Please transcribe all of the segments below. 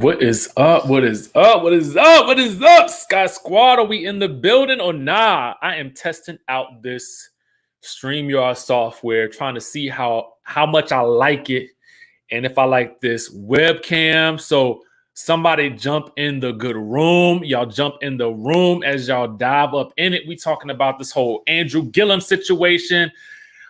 What is up? What is up? What is up? What is up? Sky Squad, are we in the building or nah? I am testing out this StreamYard software, trying to see how much I like it and if I like this webcam. So somebody jump in the good room. Y'all jump in the room as y'all dive up in it. We talking about this whole Andrew Gillum situation.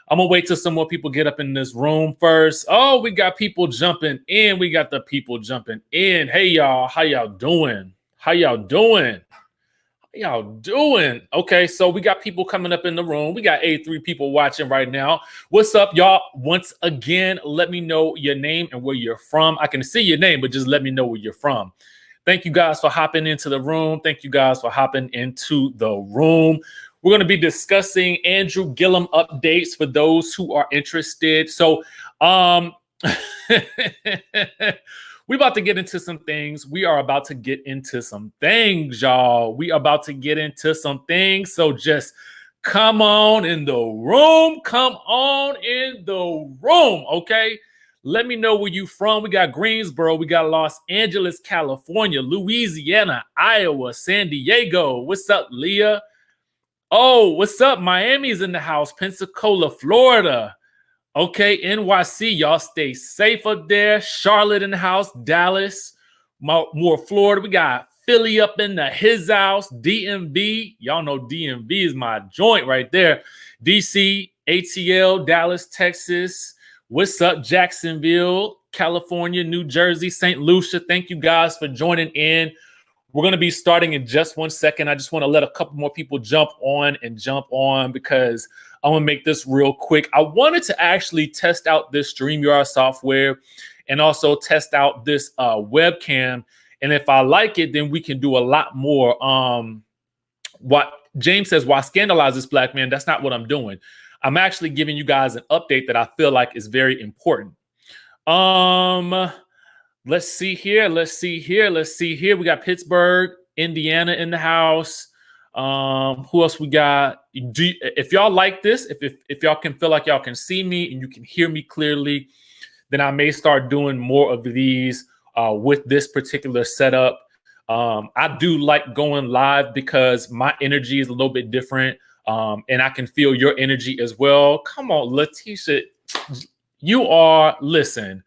I'm gonna wait till some more people get up in this room first. Oh, we got people jumping in. We got the people jumping in. Hey, y'all. How y'all doing? How y'all doing? How y'all doing? Okay, so we got people coming up in the room. We got 83 people watching right now. What's up, y'all? Once again, let me know your name and where you're from. I can see your name, but just let me know where you're from. Thank you guys for hopping into the room. Thank you guys for hopping into the room. We're going to be discussing Andrew Gillum updates for those who are interested. So we're about to get into some things. We are about to get into some things, y'all. We are about to get into some things. So just come on in the room. Come on in the room, okay? Let me know where you from. We got Greensboro. We got Los Angeles, California, Louisiana, Iowa, San Diego. What's up, Leah? Oh, what's up? Miami's in the house. Pensacola, Florida. Okay, NYC, y'all stay safe up there. Charlotte in the house. Dallas, more Florida. We got Philly up in his house. DMV, y'all know DMV is my joint right there. DC, ATL, Dallas, Texas. What's up, Jacksonville, California, New Jersey, St. Lucia. Thank you guys for joining in. We're going to be starting in just 1 second. I just want to let a couple more people jump on because I'm going to make this real quick. I wanted to actually test out this StreamYard software and also test out this webcam. And if I like it, then we can do a lot more. What James says, why scandalize this black man? That's not what I'm doing. I'm actually giving you guys an update that I feel like is very important. Let's see here. We got Pittsburgh, Indiana in the house. Who else we got? If y'all like this, if y'all can feel like y'all can see me and you can hear me clearly, then I may start doing more of these with this particular setup. I do like going live because my energy is a little bit different, and I can feel your energy as well. Come on, Letitia, listen.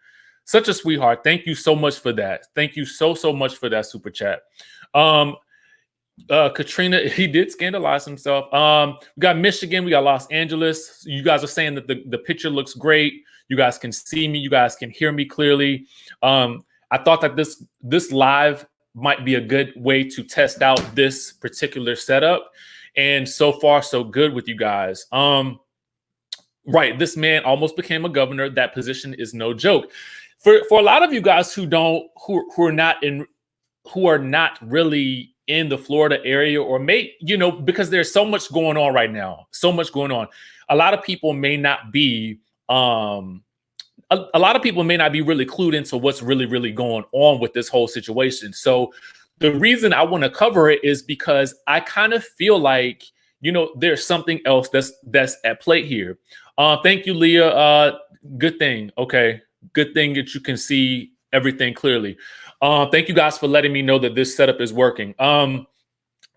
Such a sweetheart. Thank you so much for that. Thank you so much for that super chat. Katrina, he did scandalize himself. We got Michigan. We got Los Angeles. You guys are saying that the picture looks great. You guys can see me. You guys can hear me clearly. I thought that this live might be a good way to test out this particular setup. And so far, so good with you guys. Right. This man almost became a governor. That position is no joke. For a lot of you guys who are not really in the Florida area, or because there's so much going on right now, a lot of people may not be really clued into what's really going on with this whole situation. So the reason I want to cover it is because I kind of feel like there's something else that's at play here. Thank you, Leah. Good thing. Okay. Good thing that you can see everything clearly. Thank you guys for letting me know that this setup is working.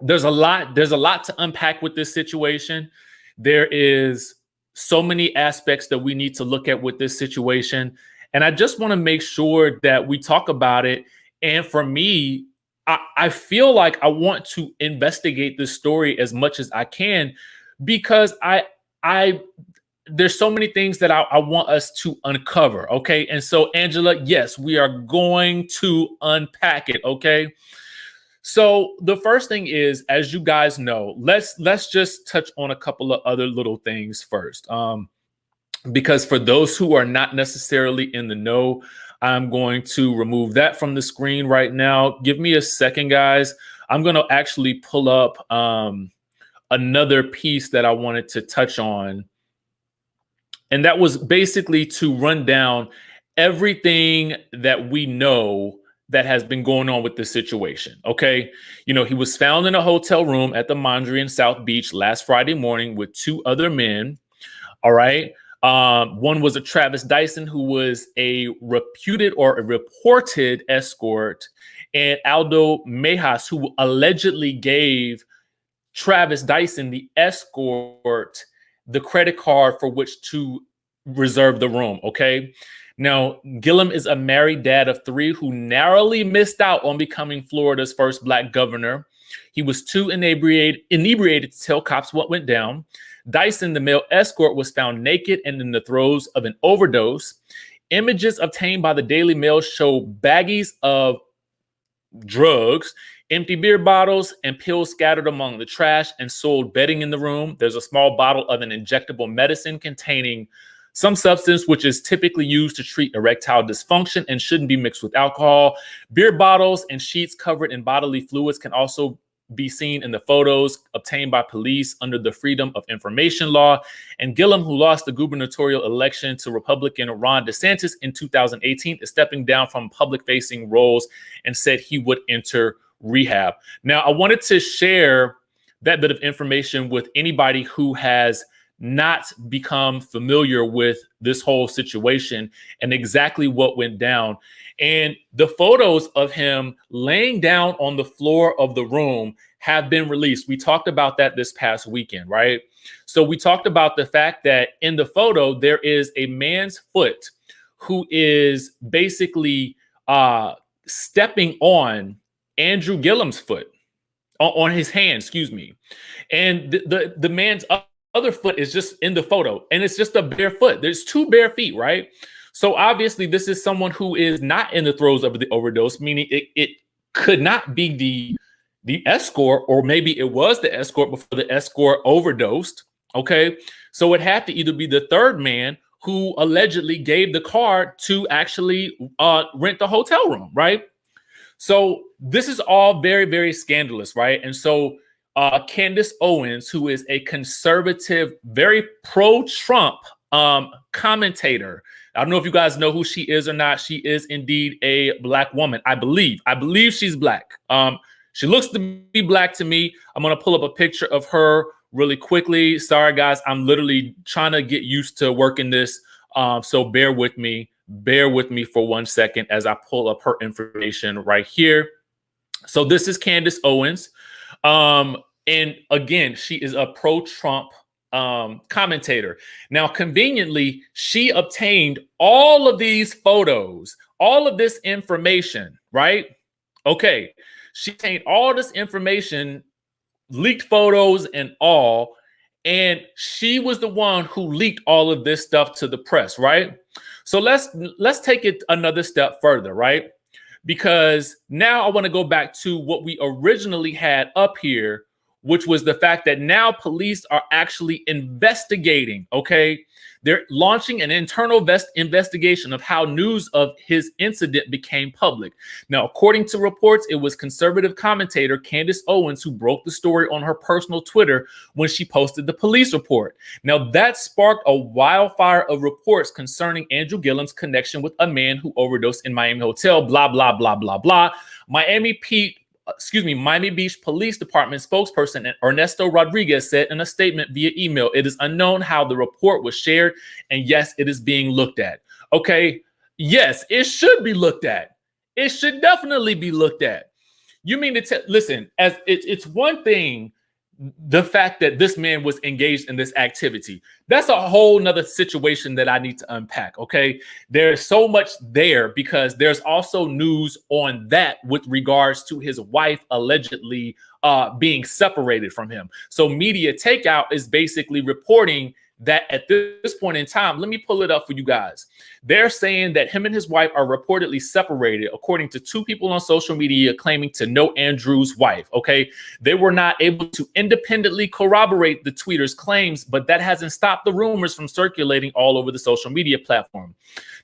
There's a lot to unpack with this situation. There is so many aspects that we need to look at with this situation. And I just want to make sure that we talk about it. And for me, I feel like I want to investigate this story as much as I can, because there's so many things that I want us to uncover. Okay. And so, Angela, yes, we are going to unpack it. Okay. So the first thing is, as you guys know, let's just touch on a couple of other little things first. Because for those who are not necessarily in the know, I'm going to remove that from the screen right now. Give me a second, guys. I'm going to actually pull up another piece that I wanted to touch on. And that was basically to run down everything that we know that has been going on with this situation. Okay. He was found in a hotel room at the Mondrian in South Beach last Friday morning with 2 other men. All right. One was a Travis Dyson, who was a reputed or a reported escort, and Aldo Mejas, who allegedly gave Travis Dyson, the escort, the credit card for which to reserve the room. Okay. Now, Gillum is a married dad of 3 who narrowly missed out on becoming Florida's first Black governor. He was too inebriated to tell cops what went down. Dyson, the male escort, was found naked and in the throes of an overdose. Images obtained by the Daily Mail show baggies of drugs, empty beer bottles, and pills scattered among the trash and sold bedding in the room. There's a small bottle of an injectable medicine containing some substance which is typically used to treat erectile dysfunction and shouldn't be mixed with alcohol. Beer bottles and sheets covered in bodily fluids can also be seen in the photos obtained by police under the Freedom of Information law. And Gillum, who lost the gubernatorial election to Republican Ron DeSantis in 2018, is stepping down from public-facing roles and said he would enter rehab. Now, I wanted to share that bit of information with anybody who has not become familiar with this whole situation and exactly what went down. And the photos of him laying down on the floor of the room have been released. We talked about that this past weekend, right? So we talked about the fact that in the photo, there is a man's foot who is basically stepping on Andrew Gillum's foot, on his hand, excuse me. And the man's other foot is just in the photo, and it's just a bare foot. There's 2 bare feet, right? So obviously this is someone who is not in the throes of the overdose, meaning it could not be the escort, or maybe it was the escort before the escort overdosed. Okay, so it had to either be the third man who allegedly gave the card to actually rent the hotel room, right? So this is all very, very scandalous, right? And so Candace Owens, who is a conservative, very pro-Trump commentator. I don't know if you guys know who she is or not. She is indeed a Black woman, I believe. I believe she's Black. She looks to be Black to me. I'm going to pull up a picture of her really quickly. Sorry, guys. I'm literally trying to get used to working this. So bear with me. Bear with me for 1 second as I pull up her information right here. So this is Candace Owens. And again, she is a pro-Trump commentator. Now, conveniently, she obtained all of these photos, all of this information, right? Okay. She obtained all this information, leaked photos and all, and she was the one who leaked all of this stuff to the press, right? So let's take it another step further, right? Because now I want to go back to what we originally had up here, which was the fact that now police are actually investigating, okay? They're launching an internal investigation of how news of his incident became public. Now, according to reports, it was conservative commentator Candace Owens who broke the story on her personal Twitter when she posted the police report. Now, that sparked a wildfire of reports concerning Andrew Gillum's connection with a man who overdosed in Miami hotel, blah, blah, blah, blah, blah. Miami Beach Police Department spokesperson Ernesto Rodriguez said in a statement via email, "It is unknown how the report was shared, and yes, it is being looked at." Okay, yes, it should be looked at. It should definitely be looked at. You mean to listen, as it's one thing, the fact that this man was engaged in this activity. That's a whole nother situation that I need to unpack, okay? There's so much there because there's also news on that with regards to his wife allegedly being separated from him. So Media Takeout is basically reporting that at this point in time, let me pull it up for you guys. They're saying that him and his wife are reportedly separated, according to 2 people on social media claiming to know Andrew's wife, okay? They were not able to independently corroborate the tweeter's claims, but that hasn't stopped the rumors from circulating all over the social media platform.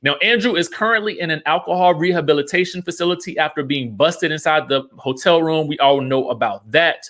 Now, Andrew is currently in an alcohol rehabilitation facility after being busted inside the hotel room. We all know about that.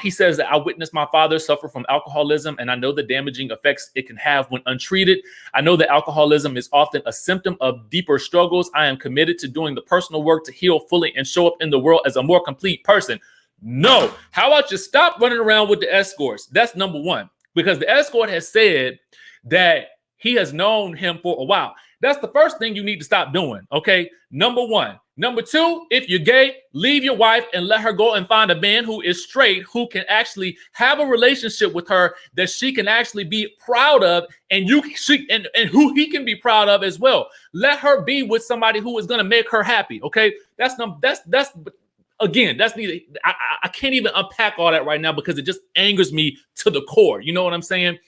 He says that I witnessed my father suffer from alcoholism, and I know the damaging effects it can have when untreated. I know that alcoholism is often a symptom of deeper struggles. I am committed to doing the personal work to heal fully and show up in the world as a more complete person. No. How about you stop running around with the escorts? That's number one, because the escort has said that he has known him for a while. That's the first thing you need to stop doing, okay? Number one. Number two, if you're gay, leave your wife and let her go and find a man who is straight, who can actually have a relationship with her that she can actually be proud of, and and who he can be proud of as well. Let her be with somebody who is going to make her happy, okay? That's again, that's neither. I can't even unpack all that right now because it just angers me to the core. You know what I'm saying?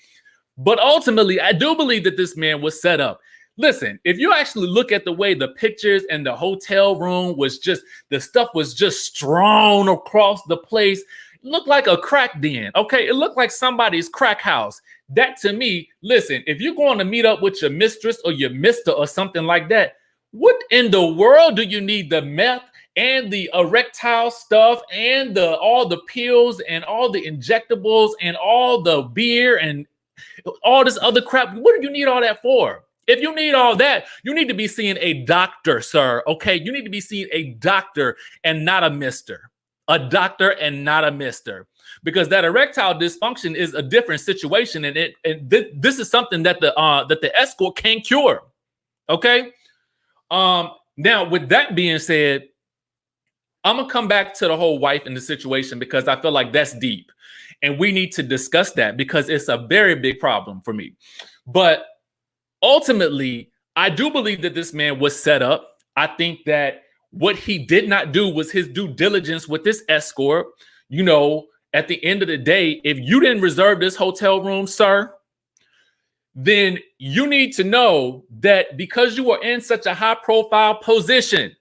But ultimately, I do believe that this man was set up. Listen, if you actually look at the way the pictures and the hotel room was just, the stuff was just strewn across the place, it looked like a crack den, okay? It looked like somebody's crack house. That to me, listen, if you're going to meet up with your mistress or your mister or something like that, what in the world do you need the meth and the erectile stuff and all the pills and all the injectables and all the beer and all this other crap? What do you need all that for? If you need all that, you need to be seeing a doctor, sir, okay? You need to be seeing a doctor and not a mister. A doctor and not a mister. Because that erectile dysfunction is a different situation, and this is something that the escort can't cure, okay? Now, with that being said, I'm going to come back to the whole wife in the situation because I feel like that's deep. And we need to discuss that because it's a very big problem for me. But ultimately, I do believe that this man was set up. I think that what he did not do was his due diligence with this escort. You know, at the end of the day, if you didn't reserve this hotel room, sir, then you need to know that because you are in such a high profile position,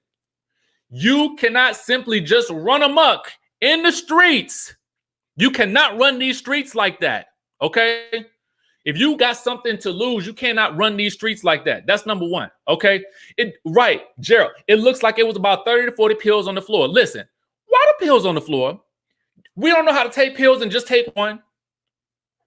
you cannot simply just run amok in the streets. You cannot run these streets like that, okay? If you got something to lose, you cannot run these streets like that. That's number one, okay? Right, Gerald, it looks like it was about 30 to 40 pills on the floor. Listen, why the pills on the floor? We don't know how to take pills and just take one.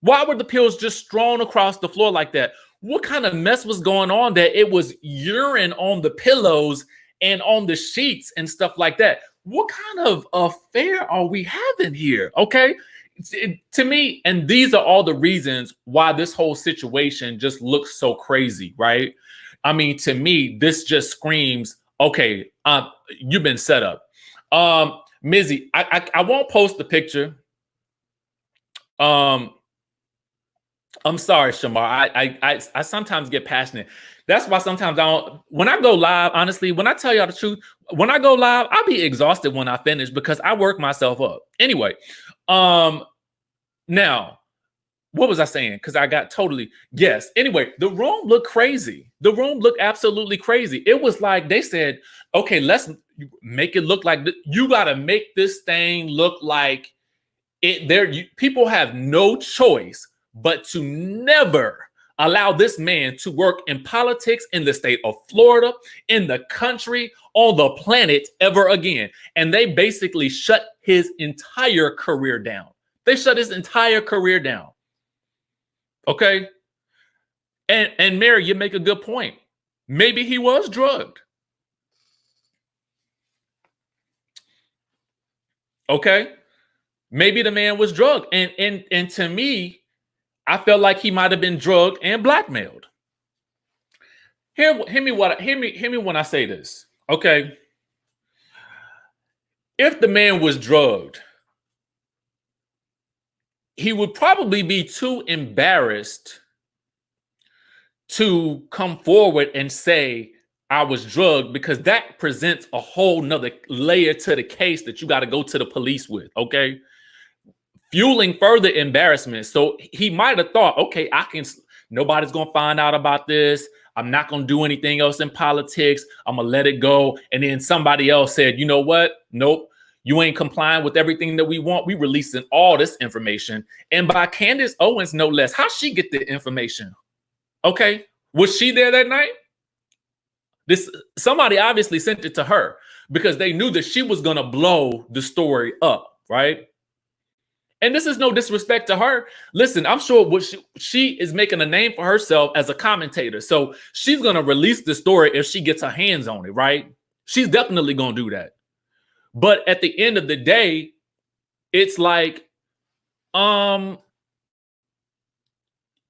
Why were the pills just strewn across the floor like that? What kind of mess was going on there? It was urine on the pillows and on the sheets and stuff like that. What kind of affair are we having here? Okay. To me, and these are all the reasons why this whole situation just looks so crazy, right? I mean, to me, this just screams, okay, you've been set up. Mizzy, I won't post the picture. I'm sorry, Shamar. I sometimes get passionate. That's why sometimes I don't, when I go live, honestly, when I tell y'all the truth, when I go live, I'll be exhausted when I finish because I work myself up. Anyway, now, what was I saying? Because I got totally, yes. Anyway, the room looked crazy. The room looked absolutely crazy. It was like they said, okay, let's make it look like, you got to make this thing look like it. People have no choice but to never allow this man to work in politics in the state of Florida, in the country, on the planet ever again. And they basically shut his entire career down. They shut his entire career down. Okay? And Mary, you make a good point. Maybe he was drugged. Okay? Maybe the man was drugged. And to me, I felt like he might have been drugged and blackmailed. Hear me when I say this. Okay. If the man was drugged, he would probably be too embarrassed to come forward and say, I was drugged, because that presents a whole nother layer to the case that you got to go to the police with. Okay. Fueling further embarrassment. So he might have thought, okay, nobody's going to find out about this. I'm not going to do anything else in politics. I'm going to let it go. And then somebody else said, you know what? Nope. You ain't complying with everything that we want. We releasing all this information. And by Candace Owens, no less. How'd she get the information? Okay. Was she there that night? Somebody obviously sent it to her because they knew that she was going to blow the story up. Right. And this is no disrespect to her. Listen, I'm sure she is making a name for herself as a commentator. So she's going to release the story if she gets her hands on it, right? She's definitely going to do that. But at the end of the day, it's like, yeah,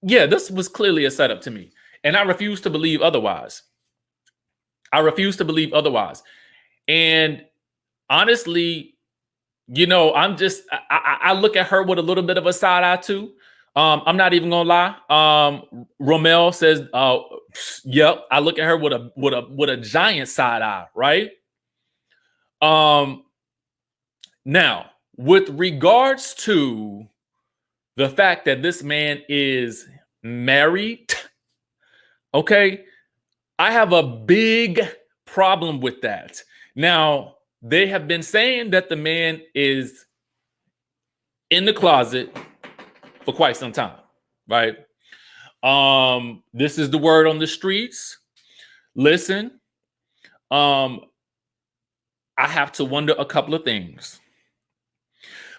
this was clearly a setup to me. And I refuse to believe otherwise. I refuse to believe otherwise. And honestly, you know, I look at her with a little bit of a side eye too. I'm not even gonna lie. Romel says, yep, I look at her with a giant side eye, right? Now, with regards to the fact that this man is married, okay, I have a big problem with that. Now, they have been saying that the man is in the closet for quite some time, right? This is the word on the streets. Listen, I have to wonder a couple of things.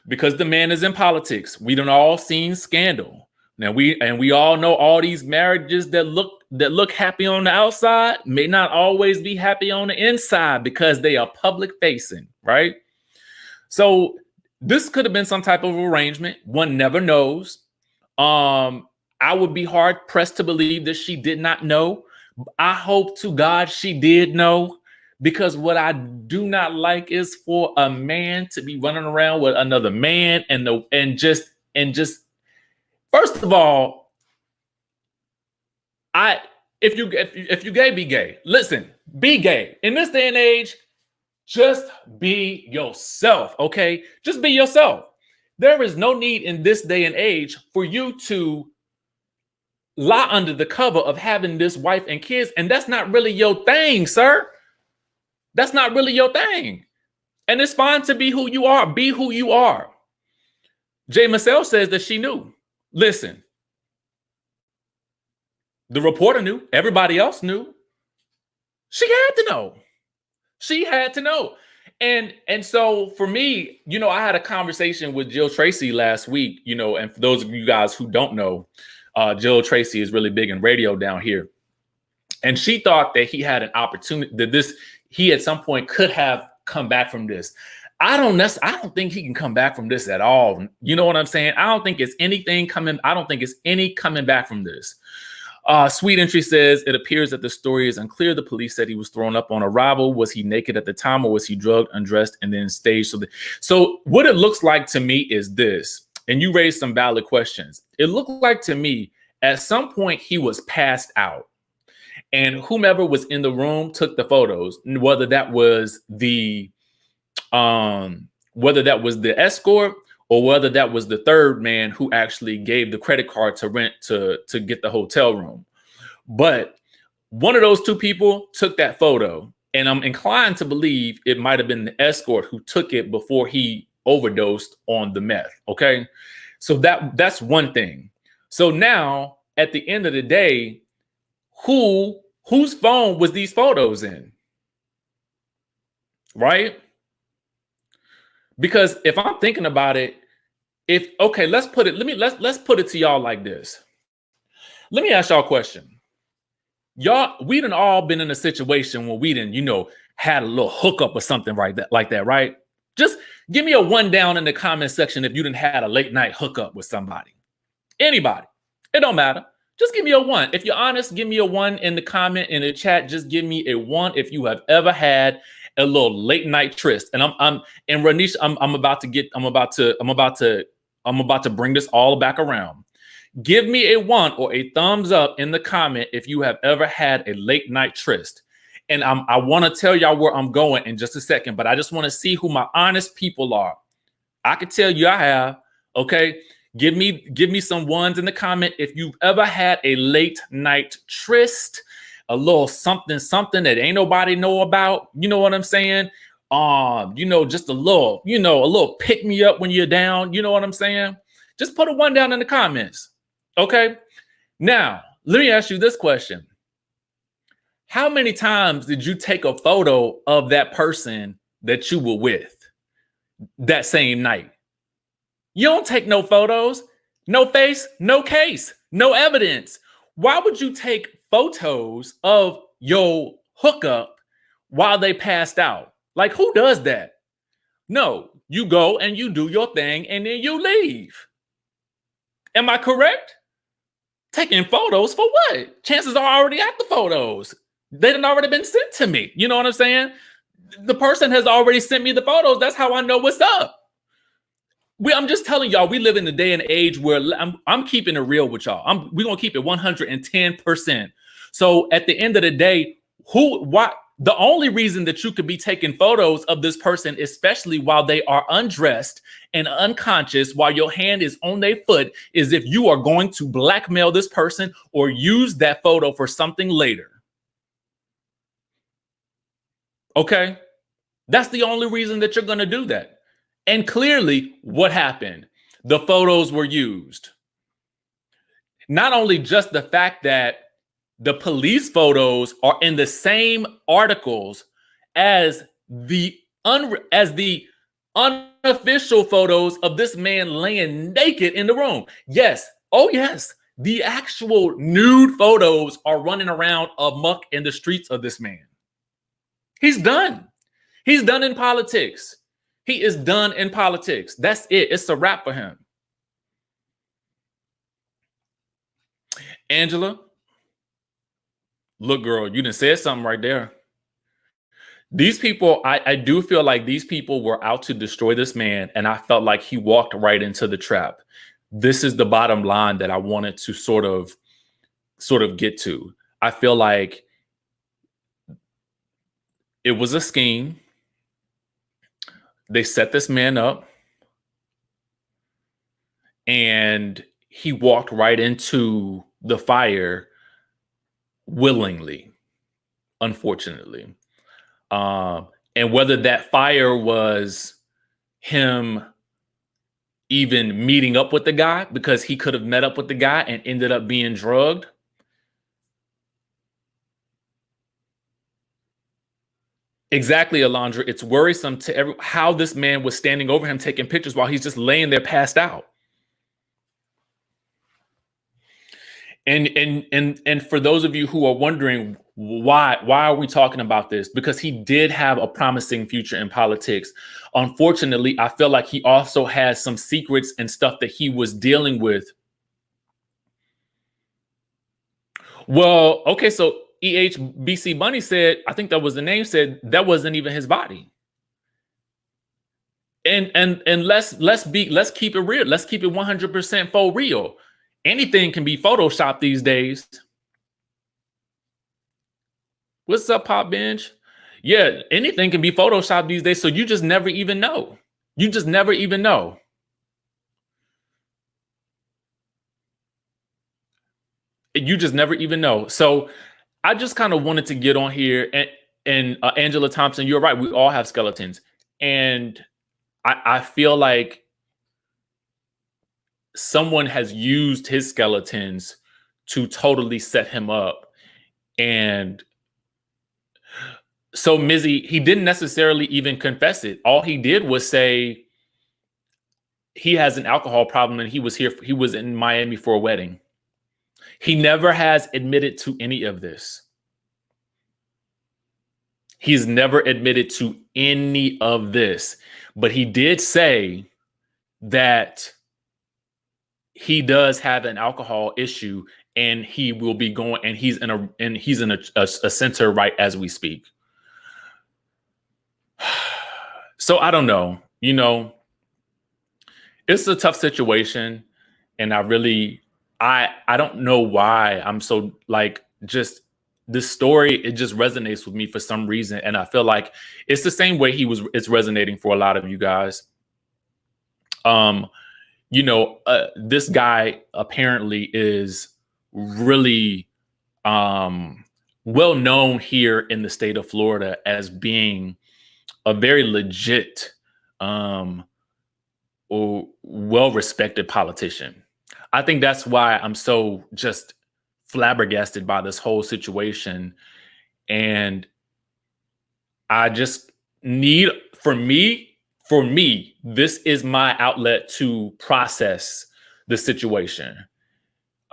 Because the man is in politics. We done all seen scandal. Now we all know all these marriages that look happy on the outside may not always be happy on the inside because they are public facing, right? So this could have been some type of arrangement. One never knows. I would be hard pressed to believe that she did not know. I hope to God she did know. Because what I do not like is for a man to be running around with another man and just first of all, if you gay, be gay. Listen, be gay. In this day and age, just be yourself, okay? Just be yourself. There is no need in this day and age for you to lie under the cover of having this wife and kids, and that's not really your thing, sir. That's not really your thing. And it's fine to be who you are. Be who you are. Jay Marcel says that she knew. Listen, the reporter knew. Everybody else knew. She had to know. She had to know. And so for me, you know, I had a conversation with Jill Tracy last week, you know, and for those of you guys who don't know, Jill Tracy is really big in radio down here. And she thought that he had an opportunity, that he at some point could have come back from this. I don't think he can come back from this at all. You know what I'm saying? I don't think it's any coming back from this. Sweet Entry says, it appears that the story is unclear. The police said he was thrown up on arrival. Was he naked at the time, or was he drugged, undressed, and then staged? So what it looks like to me is this, and you raised some valid questions. It looked like to me at some point he was passed out. And whomever was in the room took the photos, whether that was the escort or whether that was the third man who actually gave the credit card to rent to get the hotel room. But one of those two people took that photo, and I'm inclined to believe it might have been the escort who took it before he overdosed on the meth. Okay, so that's one thing. So now at the end of the day, whose phone was these photos in? Right? Because if I'm thinking about it, let's put it to y'all like this. Let me ask y'all a question. Y'all, we done all been in a situation where we done, you know, had a little hookup or something like that, right? Just give me a 1 down in the comment section if you done had a late night hookup with somebody. Anybody. It don't matter. Just give me a 1. If you're honest, give me a 1 in the comment, in the chat. Just give me a 1 if you have ever had a little late night tryst. And I'm about to bring this all back around. Give me a 1 or a thumbs up in the comment if you have ever had a late night tryst. And I want to tell y'all where I'm going in just a second, but I just want to see who my honest people are. I can tell you I have. Okay. Give me some 1s in the comment if you've ever had a late night tryst, a little something that ain't nobody know about. You know what I'm saying? You know, just a little pick me up when you're down. You know what I'm saying? Just put a 1 down in the comments. Okay. Now, let me ask you this question. How many times did you take a photo of that person that you were with that same night? You don't take no photos, no face, no case, no evidence. Why would you take photos of your hookup while they passed out? Like, who does that? No, you go and you do your thing and then you leave. Am I correct? Taking photos for what? Chances are already at the photos. They done already been sent to me. You know what I'm saying? The person has already sent me the photos. That's how I know what's up. I'm just telling y'all, we live in a day and age where I'm keeping it real with y'all. We're gonna keep it 110%. So at the end of the day, the only reason that you could be taking photos of this person, especially while they are undressed and unconscious, while your hand is on their foot, is if you are going to blackmail this person or use that photo for something later. Okay? That's the only reason that you're going to do that. And clearly, what happened? The photos were used. Not only just the fact that the police photos are in the same articles as the unofficial photos of this man laying naked in the room. Yes. Oh, yes. The actual nude photos are running around amok in the streets of this man. He's done. He's done in politics. He is done in politics. That's it. It's a wrap for him. Angela, look, girl, you done said something right there. These people, I do feel like these people were out to destroy this man, and I felt like he walked right into the trap. This is the bottom line that I wanted to sort of get to. I feel like it was a scheme. They set this man up, and he walked right into the fire willingly, unfortunately. And whether that fire was him even meeting up with the guy, because he could have met up with the guy and ended up being drugged. Exactly, Alondra. It's worrisome to how this man was standing over him taking pictures while he's just laying there passed out. And for those of you who are wondering why are we talking about this? Because he did have a promising future in politics. Unfortunately, I feel like he also has some secrets and stuff that he was dealing with. Well, okay, so EHBC Bunny said, I think that was the name, said that wasn't even his body. And let's keep it real. Let's keep it 100% for real. Anything can be photoshopped these days. What's up, Pop Bench? Yeah, anything can be photoshopped these days, so you just never even know. You just never even know. You just never even know. So I just kind of wanted to get on here, and Angela Thompson, you're right. We all have skeletons. And I feel like someone has used his skeletons to totally set him up. And so Mizzy, he didn't necessarily even confess it. All he did was say he has an alcohol problem and he was in Miami for a wedding. He never has admitted to any of this. He's never admitted to any of this, but he did say that he does have an alcohol issue and he will be going, and he's in a center right as we speak. So I don't know, it's a tough situation. And I don't know why I'm so just this story, it just resonates with me for some reason. And I feel like it's the same way it's resonating for a lot of you guys. This guy apparently is really well known here in the state of Florida as being a very legit or well-respected politician. I think that's why I'm so just flabbergasted by this whole situation. And I just need, for me, this is my outlet to process the situation,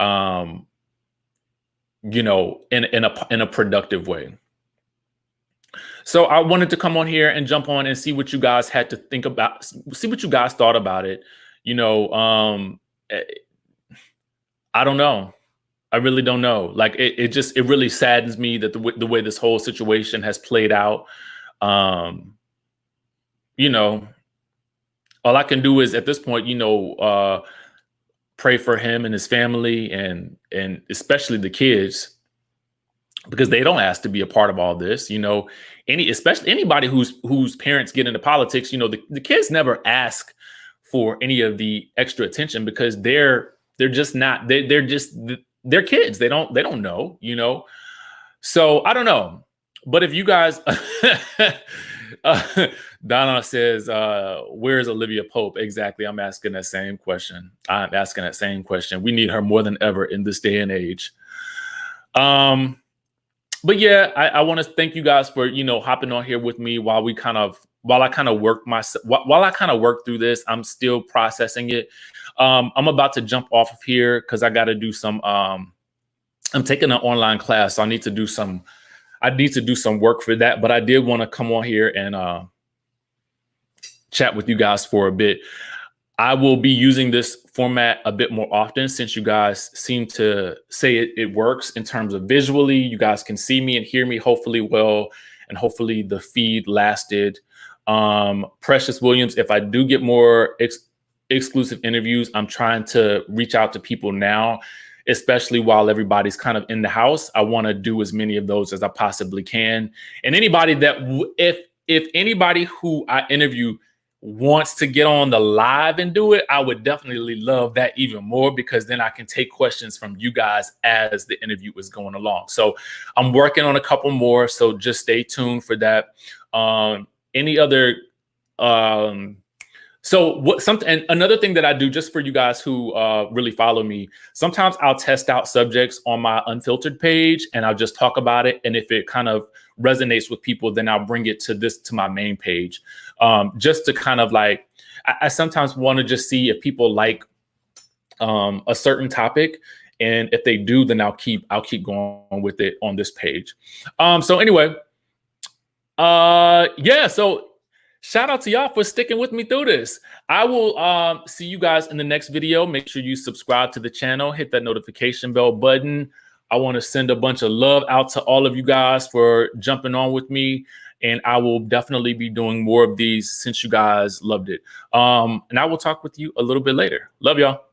in a productive way. So I wanted to come on here and jump on and see what you guys had to think about, see what you guys thought about it. I don't know. I really don't know. Like it really saddens me that the way this whole situation has played out. You know, all I can do is at this point, pray for him and his family and especially the kids, because they don't ask to be a part of all this. Especially anybody whose parents get into politics, the kids never ask for any of the extra attention because they're just not, they're kids. They don't know, So I don't know. But if you guys, Donna says, where's Olivia Pope? Exactly. I'm asking that same question. We need her more than ever in this day and age. But yeah, I want to thank you guys for, hopping on here with me while I kind of work through this. I'm still processing it. I'm about to jump off of here because I got to do some, I'm taking an online class. So I need to do some work for that, but I did want to come on here and chat with you guys for a bit. I will be using this format a bit more often since you guys seem to say it works in terms of visually. You guys can see me and hear me hopefully well, and hopefully the feed lasted. Precious Williams, if I do get more exclusive interviews, I'm trying to reach out to people now, especially while everybody's kind of in the house. I want to do as many of those as I possibly can. And anybody that, if anybody who I interview wants to get on the live and do it, I would definitely love that even more, because then I can take questions from you guys as the interview is going along. So I'm working on a couple more, so just stay tuned for that. Any other, and another thing that I do just for you guys who really follow me, sometimes I'll test out subjects on my unfiltered page and I'll just talk about it. And if it kind of resonates with people, then I'll bring it to my main page. Just to kind of like, I sometimes want to just see if people like a certain topic. And if they do, then I'll keep going with it on this page. So anyway, yeah, so shout out to y'all for sticking with me through this. I will see you guys in the next video. Make sure you subscribe to the channel, hit that notification bell button. I want to send a bunch of love out to all of you guys for jumping on with me. And I will definitely be doing more of these since you guys loved it. And I will talk with you a little bit later. Love y'all.